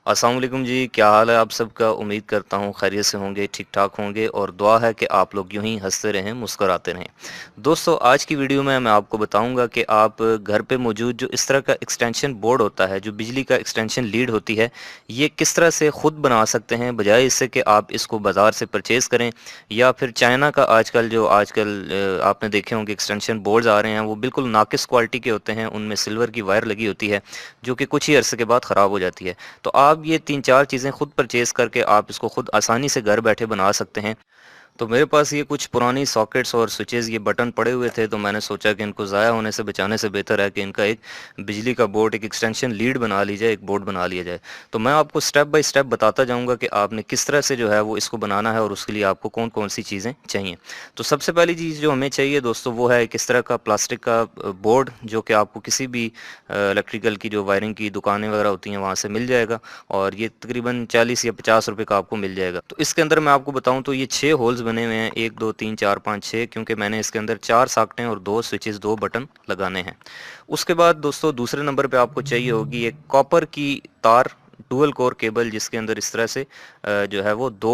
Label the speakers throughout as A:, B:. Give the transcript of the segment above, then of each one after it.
A: अस्सलाम वालेकुम जी, क्या हाल है आप सबका। उम्मीद करता हूँ खैरियत से होंगे, ठीक ठाक होंगे और दुआ है कि आप लोग यूं ही हंसते रहें, मुस्कुराते रहें। दोस्तों, आज की वीडियो में मैं आपको बताऊंगा कि आप घर पे मौजूद जो इस तरह का एक्सटेंशन बोर्ड होता है, जो बिजली का एक्सटेंशन लीड होती है, ये किस तरह से ख़ुद बना सकते हैं, बजाय इससे कि आप इसको बाज़ार से परचेज़ करें। या फिर चाइना का आजकल आपने देखे होंगे एक्सटेंशन बोर्ड्स आ रहे हैं, वो बिल्कुल नाकिस क्वालिटी के होते हैं, उनमें सिल्वर की वायर लगी होती है जो कि कुछ ही अरसे के बाद ख़राब हो जाती है। तो आप ये 3-4 चीज़ें खुद परचेज़ करके आप इसको खुद आसानी से घर बैठे बना सकते हैं। तो मेरे पास ये कुछ पुरानी सॉकेट्स और स्विचेज़, ये बटन पड़े हुए थे, तो मैंने सोचा कि इनको ज़ाया होने से बचाने से बेहतर है कि इनका एक बिजली का बोर्ड, एक एक्सटेंशन लीड बना ली जाए, एक बोर्ड बना लिया जाए। तो मैं आपको स्टेप बाय स्टेप बताता जाऊँगा कि आपने किस तरह से जो है वो इसको बनाना है और उसके लिए आपको कौन-कौन सी चीज़ें चाहिए। तो सबसे पहली चीज़ जो हमें चाहिए दोस्तों, वो है किस तरह का प्लास्टिक का बोर्ड, जो कि आपको किसी भी इलेक्ट्रिकल की जो वायरिंग की दुकानें वगैरह होती हैं वहाँ से मिल जाएगा और ये तकरीबन 40 या 50 रुपए का आपको मिल जाएगा। तो इसके अंदर मैं आपको बताऊँ तो ये 6 होल्स बने हुए हैं, 1, 2, 3, 4, 5, 6, क्योंकि मैंने इसके अंदर 4 सॉकेटें और 2 स्विचेस, 2 बटन लगाने हैं। उसके बाद दोस्तों दूसरे नंबर पे आपको चाहिए होगी एक कॉपर की तार, डुअल कोर केबल, जिसके अंदर इस तरह से जो है वो 2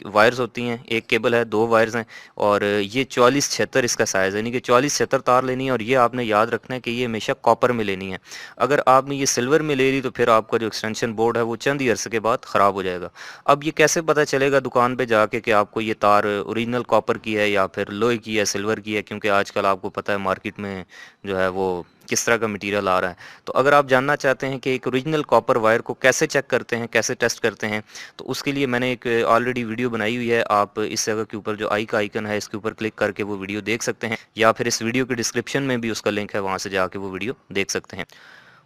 A: वायर्स होती हैं, एक केबल है, 2 वायर्स हैं और ये 44-76 इसका साइज़ है, यानी कि 44-76 तार लेनी है और ये आपने याद रखना है कि ये हमेशा कॉपर में लेनी है। अगर आपने ये सिल्वर में ले ली तो फिर आपका जो एक्सटेंशन बोर्ड है वो चंद ही अरसे के बाद ख़राब हो जाएगा। अब ये कैसे पता चलेगा दुकान पे जाके कि आपको ये तार ओरिजिनल कॉपर की है या फिर लोहे की है, सिल्वर की है, क्योंकि आजकल आपको पता है मार्केट में जो है वो किस तरह का मटेरियल आ रहा है। तो अगर आप जानना चाहते हैं कि एक ओरिजिनल कॉपर वायर को कैसे चेक करते हैं, कैसे टेस्ट करते हैं, तो उसके लिए मैंने एक ऑलरेडी वीडियो बनाई हुई है। आप इस जगह के ऊपर जो आई का आइकन है, इसके ऊपर क्लिक करके वो वीडियो देख सकते हैं या फिर इस वीडियो के डिस्क्रिप्शन में भी उसका लिंक है, वहाँ से जाके वो वीडियो देख सकते हैं।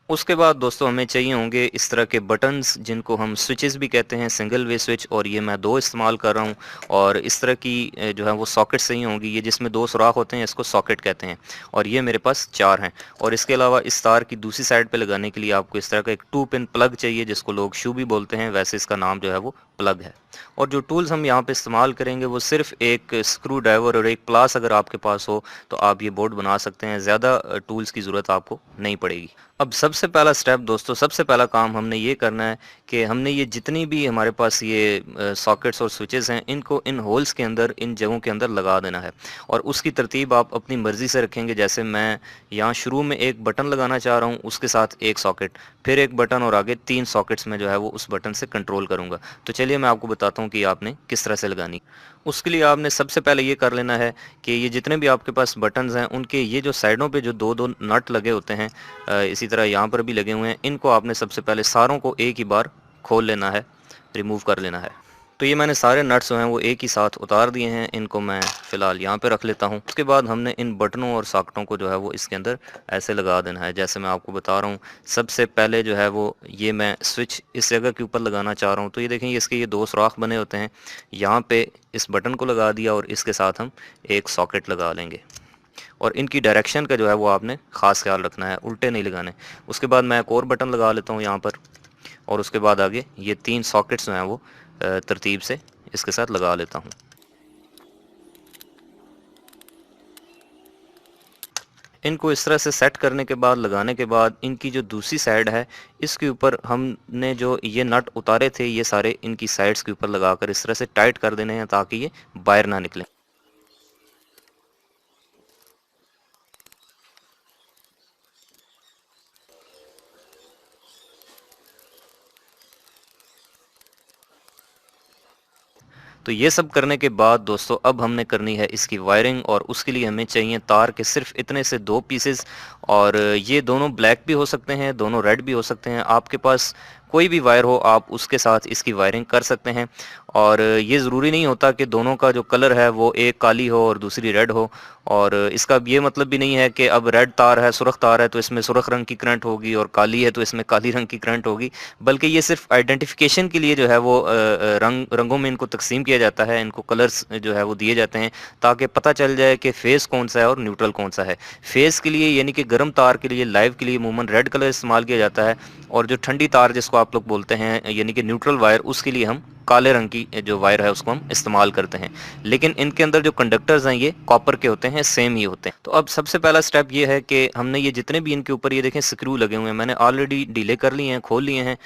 A: उसके बाद दोस्तों हमें चाहिए होंगे इस तरह के बटन्स, जिनको हम स्विचेस भी कहते हैं, सिंगल वे स्विच, और ये मैं 2 इस्तेमाल कर रहा हूँ। और इस तरह की जो है वो सॉकेट चाहिए होंगी, ये जिसमें 2 सुराख होते हैं, इसको सॉकेट कहते हैं और ये मेरे पास 4 हैं। और इसके अलावा इस तार की दूसरी साइड पे लगाने के लिए आपको इस तरह का एक 2 पिन प्लग चाहिए, जिसको लोग शू भी बोलते हैं, वैसे इसका नाम जो है वो प्लग है। और जो टूल्स हम यहाँ पे इस्तेमाल करेंगे वो सिर्फ एक स्क्रू ड्राइवर और एक प्लास अगर आपके पास हो तो आप ये बोर्ड बना सकते हैं, ज़्यादा टूल्स की ज़रूरत आपको नहीं पड़ेगी। अब सबसे पहला स्टेप दोस्तों, सबसे पहला काम हमने ये करना है कि हमने ये जितनी भी हमारे पास ये सॉकेट्स और स्विचेस हैं, इनको इन होल्स के अंदर, इन जगहों के अंदर लगा देना है। और उसकी तरतीब आप अपनी मर्ज़ी से रखेंगे। जैसे मैं यहाँ शुरू में एक बटन लगाना चाह रहा हूँ, उसके साथ एक सॉकेट, फिर एक बटन और आगे 3 सॉकेट्स में जो है वो उस बटन से कंट्रोल करूँगा। तो चलिए मैं आपको बताता हूँ कि आपने किस तरह से लगानी। उसके लिए आपने सबसे पहले ये कर लेना है कि ये जितने भी आपके पास बटन्स हैं, उनके ये जो साइडों पे जो 2-2 नट लगे होते हैं, इसी तरह यहाँ पर भी लगे हुए हैं, इनको आपने सबसे पहले सारों को एक ही बार खोल लेना है, रिमूव कर लेना है। तो ये मैंने सारे नट्स जो हैं वो एक ही साथ उतार दिए हैं, इनको मैं फ़िलहाल यहाँ पे रख लेता हूँ। उसके बाद हमने इन बटनों और सॉकेटों को जो है वो इसके अंदर ऐसे लगा देना है, जैसे मैं आपको बता रहा हूँ। सबसे पहले जो है वो ये मैं स्विच इस जगह के ऊपर लगाना चाह रहा हूँ, तो ये देखें, इसके ये 2 सुराख बने होते हैं, यहाँ पे इस बटन को लगा दिया और इसके साथ हम एक सॉकेट लगा लेंगे। और इनकी डायरेक्शन का जो है वो आपने ख़ास ख्याल रखना है, उल्टे नहीं लगाने। उसके बाद मैं एक और बटन लगा लेता हूँ यहाँ पर और उसके बाद आगे ये 3 सॉकेट्स जो हैं वो तरतीब से इसके साथ लगा लेता हूँ। इनको इस तरह से सेट करने के बाद, लगाने के बाद, इनकी जो दूसरी साइड है, इसके ऊपर हमने जो ये नट उतारे थे, ये सारे इनकी साइड्स के ऊपर लगाकर इस तरह से टाइट कर देने हैं ताकि ये बाहर ना निकले। तो ये सब करने के बाद दोस्तों अब हमने करनी है इसकी वायरिंग, और उसके लिए हमें चाहिए तार के सिर्फ इतने से 2 पीसेस। और ये दोनों ब्लैक भी हो सकते हैं, दोनों रेड भी हो सकते हैं। आपके पास कोई भी वायर हो, आप उसके साथ इसकी वायरिंग कर सकते हैं। और ये ज़रूरी नहीं होता कि दोनों का जो कलर है वो एक काली हो और दूसरी रेड हो। और इसका ये मतलब भी नहीं है कि अब रेड तार है, सुर्ख तार है, तो इसमें सुर्ख रंग की करंट होगी, और काली है तो इसमें काली रंग की करंट होगी। बल्कि ये सिर्फ आइडेंटिफिकेशन के लिए जो है वो रंगों में इनको तकसीम किया जाता है, इनको कलर्स जो है वो दिए जाते हैं ताकि पता चल जाए कि फेस कौन सा है और न्यूट्रल कौन सा है। फेस के लिए यानी कि गर्म तार के लिए, लाइव के लिए अमूमन रेड कलर इस्तेमाल किया जाता है, और जो ठंडी तार जिसको आप लोग बोलते हैं यानी कि न्यूट्रल वायर, उसके लिए हम काले रंग की जो वायर है उसको हम इस्तेमाल करते हैं, लेकिन इनके अंदर जो कंडक्टर्स हैं ये कॉपर के होते हैं, सेम ही होते हैं। तो अब सबसे पहला स्टेप ये है कि हमने ये जितने भी इनके ऊपर ये देखें स्क्रू लगे हुए हैं, मैंने ऑलरेडी ढीले कर लिए हैं, खोल लिए हैं,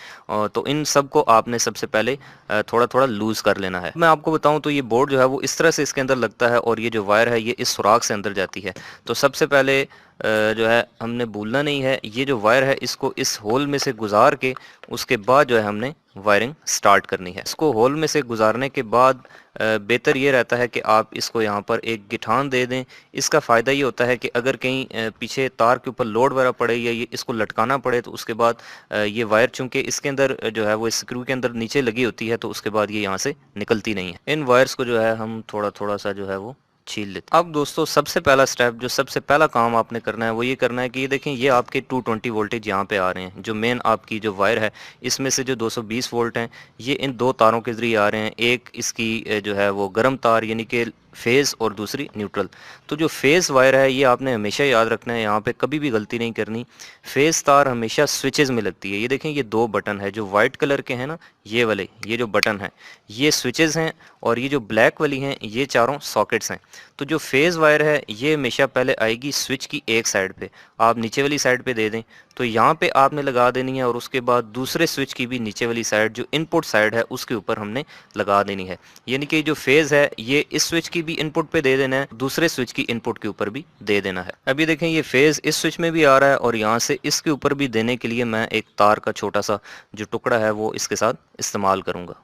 A: तो इन सब को आपने सबसे पहले थोड़ा थोड़ा लूज कर लेना है। मैं आपको बताऊं तो ये बोर्ड जो है वो इस तरह से इसके अंदर लगता है और ये जो वायर है ये इस सुराख से अंदर जाती है। तो सबसे पहले जो है हमने भूलना नहीं है, ये जो वायर है इसको इस होल में से गुजार के उसके बाद जो है हमने वायरिंग स्टार्ट करनी है। इसको होल में से गुजारने के बाद बेहतर ये रहता है कि आप इसको यहाँ पर एक गिठान दे दें। इसका फ़ायदा ये होता है कि अगर कहीं पीछे तार के ऊपर लोड वगैरह पड़े या ये इसको लटकाना पड़े तो उसके बाद ये वायर चूंकि इसके अंदर जो है वो इस स्क्रू के अंदर नीचे लगी होती है तो उसके बाद ये यहाँ से निकलती नहीं है। इन वायर्स को जो है हम थोड़ा थोड़ा सा जो है वो छील लेते। अब दोस्तों सबसे पहला स्टेप, जो सबसे पहला काम आपने करना है वो ये करना है कि ये देखें ये आपके 220 वोल्टेज यहाँ पे आ रहे हैं। जो मेन आपकी जो वायर है इसमें से जो 220 वोल्ट हैं ये इन दो तारों के जरिए आ रहे हैं। एक इसकी जो है वो गर्म तार यानी कि फेज़ और दूसरी न्यूट्रल। तो जो फेज़ वायर है ये आपने हमेशा याद रखना है, यहाँ पे कभी भी गलती नहीं करनी। फेज़ तार हमेशा स्विचेस में लगती है। ये देखें ये दो बटन है जो वाइट कलर के हैं ना, ये वाले ये जो बटन है ये स्विचेस हैं और ये जो ब्लैक वाली हैं ये चारों सॉकेट्स हैं। तो जो फेज़ वायर है ये हमेशा पहले आएगी स्विच की एक साइड पे, आप नीचे वाली साइड पे दे दें तो यहाँ पे आपने लगा देनी है और उसके बाद दूसरे स्विच की भी नीचे वाली साइड जो इनपुट साइड है उसके ऊपर हमने लगा देनी है। यानी कि जो फेज़ है ये इस स्विच की भी इनपुट पे दे देना है, दूसरे स्विच की इनपुट के ऊपर भी दे देना है। अभी देखें ये फेज़ इस स्विच में भी आ रहा है और यहाँ से इसके ऊपर भी देने के लिए मैं एक तार का छोटा सा जो टुकड़ा है वो इसके साथ इस्तेमाल करूँगा।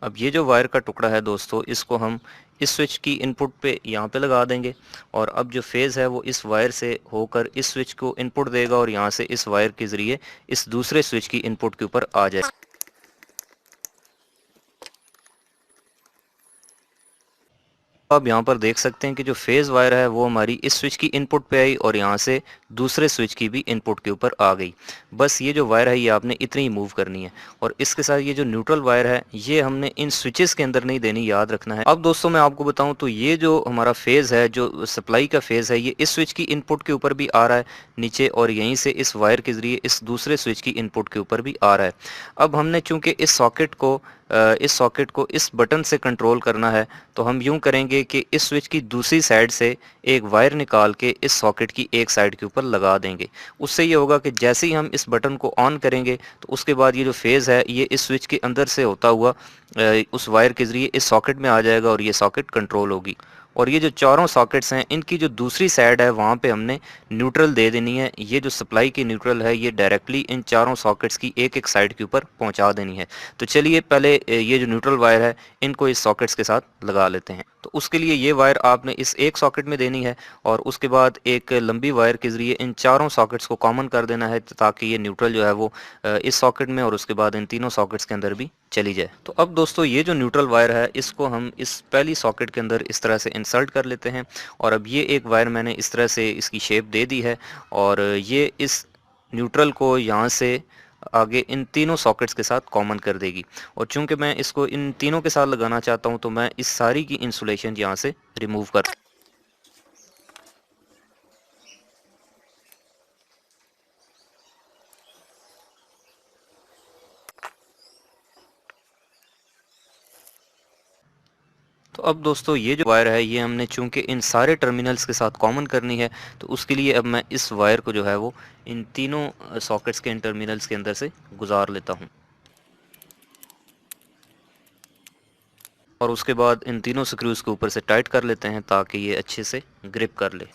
A: अब ये जो वायर का टुकड़ा है दोस्तों इसको हम इस स्विच की इनपुट पे यहाँ पे लगा देंगे और अब जो फेज़ है वो इस वायर से होकर इस स्विच को इनपुट देगा और यहाँ से इस वायर के ज़रिए इस दूसरे स्विच की इनपुट के ऊपर आ जाएगा। आप यहाँ पर देख सकते हैं कि जो फेज़ वायर है वो हमारी इस स्विच की इनपुट पे आई और यहाँ से दूसरे स्विच की भी इनपुट के ऊपर आ गई। बस ये जो वायर है ये आपने इतनी ही मूव करनी है और इसके साथ ये जो न्यूट्रल वायर है ये हमने इन स्विचेस के अंदर नहीं देनी, याद रखना है। अब दोस्तों मैं आपको बताऊं तो ये जो हमारा फेज़ है, जो सप्लाई का फेज़ है, ये इस स्विच की इनपुट के ऊपर भी आ रहा है नीचे और यहीं से इस वायर के ज़रिए इस दूसरे स्विच की इनपुट के ऊपर भी आ रहा है। अब हमने चूँकि इस सॉकेट को इस बटन से कंट्रोल करना है तो हम यूं करेंगे कि इस स्विच की दूसरी साइड से एक वायर निकाल के इस सॉकेट की एक साइड के ऊपर लगा देंगे। उससे ये होगा कि जैसे ही हम इस बटन को ऑन करेंगे तो उसके बाद ये जो फेज़ है ये इस स्विच के अंदर से होता हुआ उस वायर के ज़रिए इस सॉकेट में आ जाएगा और ये सॉकेट कंट्रोल होगी। और ये जो चारों सॉकेट्स हैं इनकी जो दूसरी साइड है वहाँ पे हमने न्यूट्रल दे देनी है। ये जो सप्लाई की न्यूट्रल है ये डायरेक्टली इन चारों सॉकेट्स की एक एक साइड के ऊपर पहुँचा देनी है। तो चलिए पहले ये जो न्यूट्रल वायर है इनको इस सॉकेट्स के साथ लगा लेते हैं। तो उसके लिए ये वायर आपने इस एक सॉकेट में देनी है और उसके बाद एक लंबी वायर के ज़रिए इन चारों सॉकेट्स को कॉमन कर देना है ताकि ये न्यूट्रल जो है वो इस सॉकेट में और उसके बाद इन तीनों सॉकेट्स के अंदर भी चली जाए। तो अब दोस्तों ये जो न्यूट्रल वायर है इसको हम इस पहली सॉकेट के अंदर इस तरह से इंसर्ट कर लेते हैं और अब ये एक वायर मैंने इस तरह से इसकी शेप दे दी है और ये इस न्यूट्रल को यहाँ से आगे इन तीनों सॉकेट्स के साथ कॉमन कर देगी। और चूंकि मैं इसको इन तीनों के साथ लगाना चाहता हूं तो मैं इस सारी की इंसुलेशन यहाँ से रिमूव कर। तो अब दोस्तों ये जो वायर है ये हमने चूंकि इन सारे टर्मिनल्स के साथ कॉमन करनी है तो उसके लिए अब मैं इस वायर को जो है वो इन तीनों सॉकेट्स के इन टर्मिनल्स के अंदर से गुजार लेता हूँ और उसके बाद इन तीनों स्क्रूज के ऊपर से टाइट कर लेते हैं ताकि ये अच्छे से ग्रिप कर ले।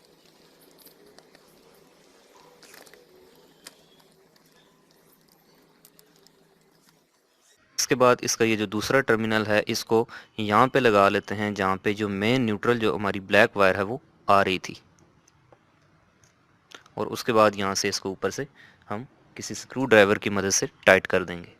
A: इसके बाद इसका ये जो दूसरा टर्मिनल है इसको यहाँ पे लगा लेते हैं जहाँ पे जो मेन न्यूट्रल जो हमारी ब्लैक वायर है वो आ रही थी और उसके बाद यहाँ से इसको ऊपर से हम किसी स्क्रू ड्राइवर की मदद से टाइट कर देंगे।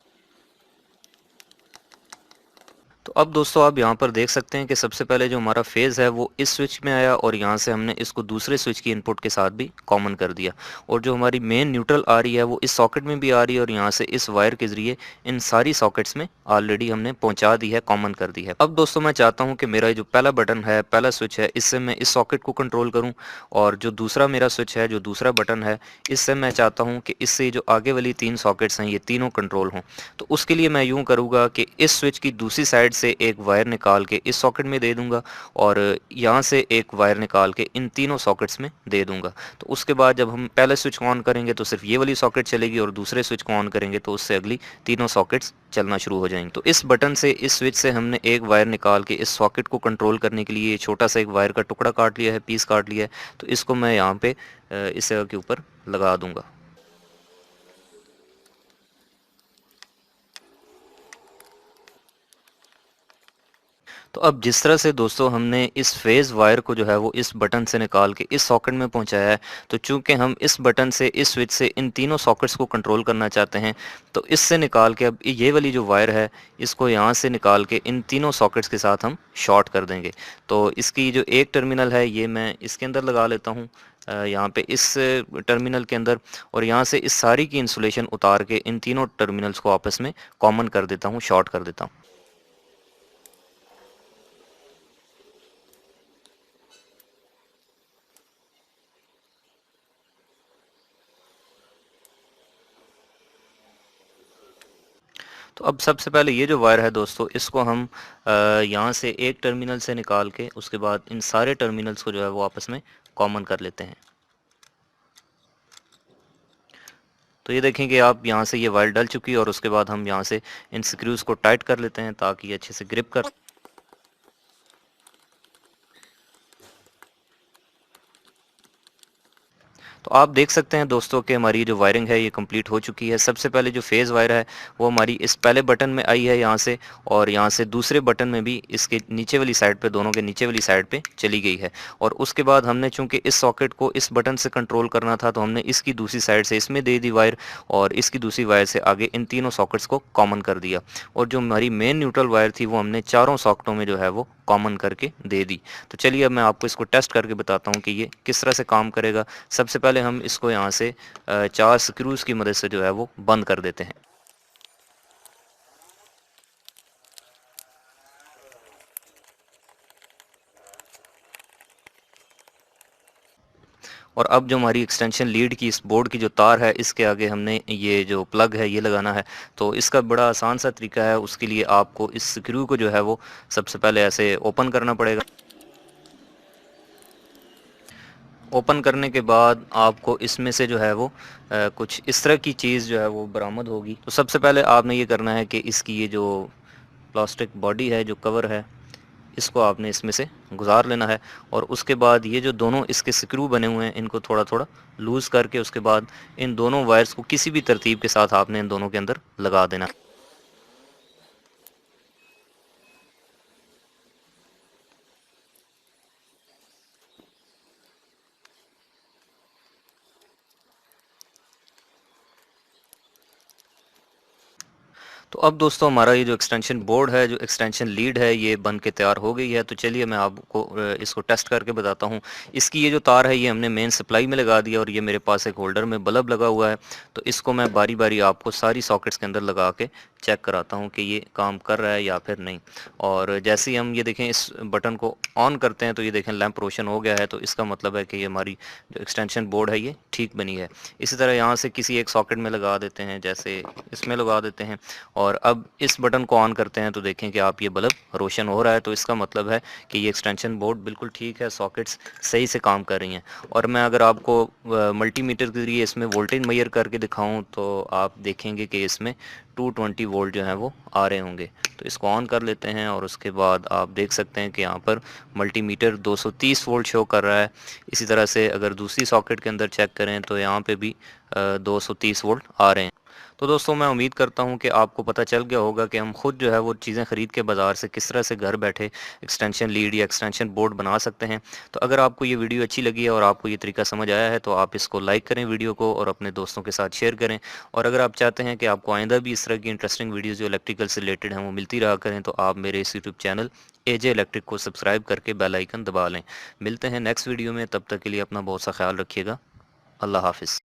A: तो अब दोस्तों आप यहाँ पर देख सकते हैं कि सबसे पहले जो हमारा फेज़ है वो इस स्विच में आया और यहाँ से हमने इसको दूसरे स्विच की इनपुट के साथ भी कॉमन कर दिया, और जो हमारी मेन न्यूट्रल आ रही है वो इस सॉकेट में भी आ रही है और यहाँ से इस वायर के ज़रिए इन सारी सॉकेट्स में ऑलरेडी हमने पहुँचा दी है, कॉमन कर दी है। अब दोस्तों मैं चाहता हूँ कि मेरा जो पहला बटन है, पहला स्विच है, इससे मैं इस सॉकेट को कंट्रोल करूँ, और जो दूसरा मेरा स्विच है, जो दूसरा बटन है, इससे मैं चाहता हूँ कि इससे जो आगे वाली 3 सॉकेट्स हैं ये तीनों कंट्रोल हों। तो उसके लिए मैं यूँ करूँगा कि इस स्विच की दूसरी साइड से एक वायर निकाल के इस सॉकेट में दे दूँगा और यहाँ से एक वायर निकाल के इन तीनों सॉकेट्स में दे दूँगा। तो उसके बाद जब हम पहले स्विच को ऑन करेंगे तो सिर्फ ये वाली सॉकेट चलेगी और दूसरे स्विच को ऑन करेंगे तो उससे अगली तीनों सॉकेट्स चलना शुरू हो जाएंगी। तो इस बटन से, इस स्विच से हमने एक वायर निकाल के इस सॉकेट को कंट्रोल करने के लिए छोटा सा एक वायर का टुकड़ा काट लिया है, पीस काट लिया है। तो इसको मैं यहाँ पे इस जगह के ऊपर लगा दूँगा। तो अब जिस तरह से दोस्तों हमने इस फेज़ वायर को जो है वो इस बटन से निकाल के इस सॉकेट में पहुंचाया है, तो चूंकि हम इस बटन से, इस स्विच से इन तीनों सॉकेट्स को कंट्रोल करना चाहते हैं, तो इससे निकाल के अब ये वाली जो वायर है इसको यहाँ से निकाल के इन तीनों सॉकेट्स के साथ हम शॉर्ट कर देंगे। तो इसकी जो एक टर्मिनल है ये मैं इसके अंदर लगा लेता हूँ, यहाँ पे इस टर्मिनल के अंदर, और यहाँ से इस सारी की इंसुलेशन उतार के इन तीनों टर्मिनल्स को आपस में कॉमन कर देता हूँ, शॉर्ट कर देता हूँ। तो अब सबसे पहले ये जो वायर है दोस्तों, इसको हम यहाँ से एक टर्मिनल से निकाल के उसके बाद इन सारे टर्मिनल्स को जो है वो आपस में कॉमन कर लेते हैं। तो ये देखें कि आप यहाँ से ये वायर डल चुकी है और उसके बाद हम यहाँ से इन स्क्रूज को टाइट कर लेते हैं ताकि ये अच्छे से ग्रिप कर। तो आप देख सकते हैं दोस्तों कि हमारी जो वायरिंग है ये कंप्लीट हो चुकी है। सबसे पहले जो फेज़ वायर है वो हमारी इस पहले बटन में आई है यहाँ से, और यहाँ से दूसरे बटन में भी इसके नीचे वाली साइड पे, दोनों के नीचे वाली साइड पे चली गई है। और उसके बाद हमने चूंकि इस सॉकेट को इस बटन से कंट्रोल करना था तो हमने इसकी दूसरी साइड से इसमें दे दी वायर, और इसकी दूसरी वायर से आगे इन तीनों सॉकेट्स को कॉमन कर दिया। और जो हमारी मेन न्यूट्रल वायर थी वो हमने चारों सॉकेटों में जो है वो कॉमन करके दे दी। तो चलिए अब मैं आपको इसको टेस्ट करके बताता हूँ कि ये किस तरह से काम करेगा। सबसे पहले हम इसको यहाँ से 4 स्क्रूज की मदद से जो है वो बंद कर देते हैं। और अब जो हमारी एक्सटेंशन लीड की, इस बोर्ड की जो तार है, इसके आगे हमने ये जो प्लग है ये लगाना है। तो इसका बड़ा आसान सा तरीका है। उसके लिए आपको इस स्क्रू को जो है वो सबसे पहले ऐसे ओपन करना पड़ेगा। ओपन करने के बाद आपको इसमें से जो है वो कुछ इस तरह की चीज़ जो है वो बरामद होगी। तो सबसे पहले आपने ये करना है कि इसकी ये जो प्लास्टिक बॉडी है, जो कवर है, इसको आपने इसमें से गुजार लेना है। और उसके बाद ये जो दोनों इसके स्क्रू बने हुए हैं इनको थोड़ा थोड़ा लूज़ करके उसके बाद इन दोनों वायर्स को किसी भी तरतीब के साथ आपने इन दोनों के अंदर लगा देना। तो अब दोस्तों हमारा ये जो एक्सटेंशन बोर्ड है, जो एक्सटेंशन लीड है, ये बन के तैयार हो गई है। तो चलिए मैं आपको इसको टेस्ट करके बताता हूँ। इसकी ये जो तार है ये हमने मेन सप्लाई में लगा दिया और ये मेरे पास एक होल्डर में बल्ब लगा हुआ है। तो इसको मैं बारी बारी आपको सारी सॉकेट्स के अंदर लगा के चेक कराता हूँ कि ये काम कर रहा है या फिर नहीं। और जैसे ही हम ये देखें इस बटन को ऑन करते हैं तो ये देखें लैंप रोशन हो गया है। तो इसका मतलब है कि ये हमारी जो एक्सटेंशन बोर्ड है ये ठीक बनी है। इसी तरह यहाँ से किसी एक सॉकेट में लगा देते हैं, जैसे इसमें लगा देते हैं, और अब इस बटन को ऑन करते हैं तो देखें कि आप ये बल्ब रोशन हो रहा है। तो इसका मतलब है कि ये एक्सटेंशन बोर्ड बिल्कुल ठीक है, सॉकेट्स सही से काम कर रही हैं। और मैं अगर आपको मल्टीमीटर के जरिए इसमें वोल्टेज मेजर करके दिखाऊं तो आप देखेंगे कि इसमें 220 वोल्ट जो है वो आ रहे होंगे। तो इसको ऑन कर लेते हैं और उसके बाद आप देख सकते हैं कि यहाँ पर मल्टीमीटर 230 वोल्ट शो कर रहा है। इसी तरह से अगर दूसरी सॉकेट के अंदर चेक करें तो यहाँ पे भी 230 वोल्ट आ रहे हैं। तो दोस्तों मैं उम्मीद करता हूँ कि आपको पता चल गया होगा कि हम खुद जो है वो चीज़ें ख़रीद के बाज़ार से किस तरह से घर बैठे एक्सटेंशन लीड या एक्सटेंशन बोर्ड बना सकते हैं। तो अगर आपको ये वीडियो अच्छी लगी है और आपको ये तरीका समझ आया है तो आप इसको लाइक करें वीडियो को और अपने दोस्तों के साथ शेयर करें। और अगर आप चाहते हैं कि आपको आइंदा भी इस तरह की इंटरेस्टिंग वीडियोज़ जो इलेक्ट्रिकल से रिलेटेड हैं वो मिलती रहा करें, तो आप मेरे इस यूट्यूब चैनल एजे इलेक्ट्रिक को सब्सक्राइब करके बेल आइकन दबा लें। मिलते हैं नेक्स्ट वीडियो में, तब तक के लिए अपना बहुत सा ख्याल रखिएगा। अल्लाह हाफ़िज़।